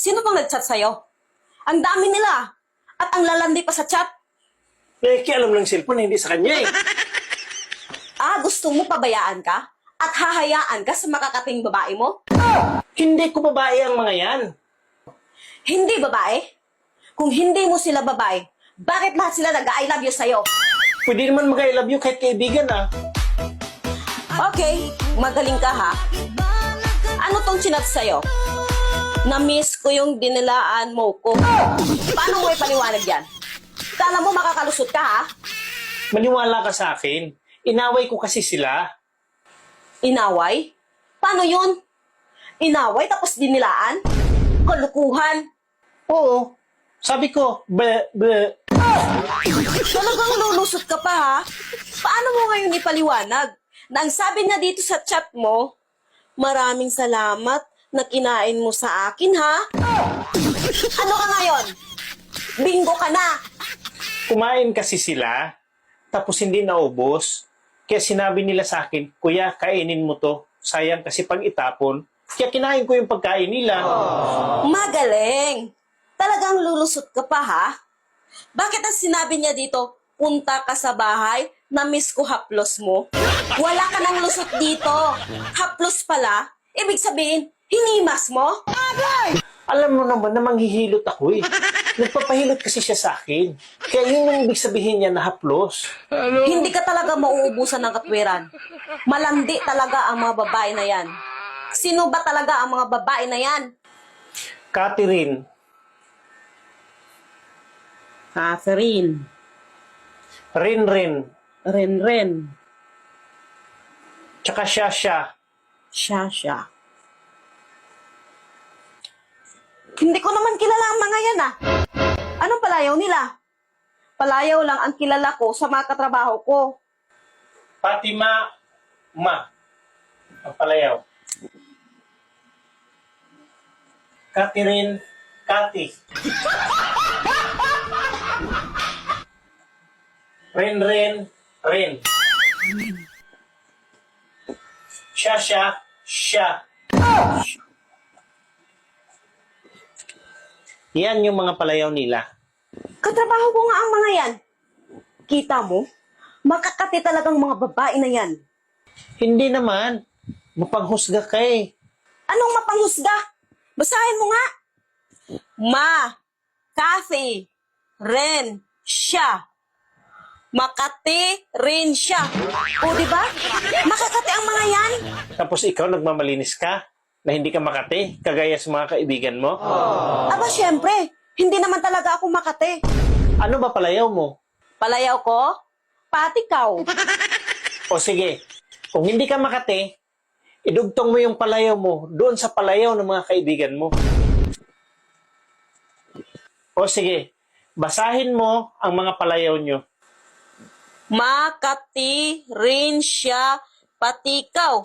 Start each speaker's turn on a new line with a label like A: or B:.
A: Sino bang nag-chat sa'yo? Ang dami nila. At ang lalandi pa sa chat.
B: Nakikialam ng cellphone, hindi sa kanya eh.
A: Gusto mo pabayaan ka? At hahayaan ka sa makakating babae mo?
B: Hindi ko babae ang mga yan.
A: Hindi babae? Kung hindi mo sila babae, bakit lahat sila nag-I love you sa'yo?
B: Pwede naman mag-I love you kahit kaibigan ah.
A: Okay, magaling ka ha. Ano tong chinat sa'yo? Na-miss ko yung dinilaan mo ko. Paano mo ipaliwanag yan? Kala mo makakalusot ka ha?
B: Maniwala ka sa akin. Inaway ko kasi sila.
A: Inaway? Paano yun? Inaway tapos dinilaan? Kalukuhan?
B: Oo. Sabi ko,
A: Talagang lulusot ka pa ha? Paano mo ngayon ipaliwanag? Na ang sabi niya dito sa chat mo, maraming salamat na kinain mo sa akin ha? Ano ka ngayon? Bingo ka na!
B: Kumain kasi sila, tapos hindi naubos. Kaya sinabi nila sa akin, Kuya, kainin mo to. Sayang kasi pag itapon. Kaya kinain ko yung pagkain nila.
A: Magaling! Talagang lulusot ka pa ha? Bakit ang sinabi niya dito, punta ka sa bahay, na-miss ko haplos mo? Wala ka nang lusot dito. Haplos pala, ibig sabihin, hinimas mo?
B: Alam mo naman na manghihilot ako eh. Nagpapahilot kasi siya sa akin. Kaya yun yung ibig sabihin niya na haplos.
A: Hindi ka talaga mauubusan ng katwiran. Malandi talaga ang mga babae na yan. Sino ba talaga ang mga babae na yan?
B: Catherine,
A: Catherine.
B: Rinrin,
A: Renren.
B: tsaka Shasha.
A: Shasha. Hindi ko naman kilala ang mga yan ah. Anong palayaw nila? Palayaw lang ang kilala ko sa mga katrabaho ko.
B: Fatima, Ma. Ang palayaw. Catherine, Cathy. Rin. Shasha, Sha. Yan yung mga palayaw nila.
A: Katrabaho ko nga ang mga yan. Kita mo? Makakati talagang mga babae na yan.
B: Hindi naman. Mapanghusga ka eh.
A: Anong mapanghusga? Basahin mo nga. Ma, Kathy, Ren, siya. Makati rin siya. O, di ba? Makakati ang mga yan.
B: Tapos ikaw nagmamalinis ka na hindi ka makati, kagaya sa mga kaibigan mo.
A: Aba, syempre. Hindi naman talaga ako makati.
B: Ano ba palayaw mo?
A: Palayaw ko? Patikaw.
B: O sige, kung hindi ka makati, idugtong mo yung palayaw mo doon sa palayaw ng mga kaibigan mo. O sige, basahin mo ang mga palayaw nyo.
A: Makati rin siya patikaw.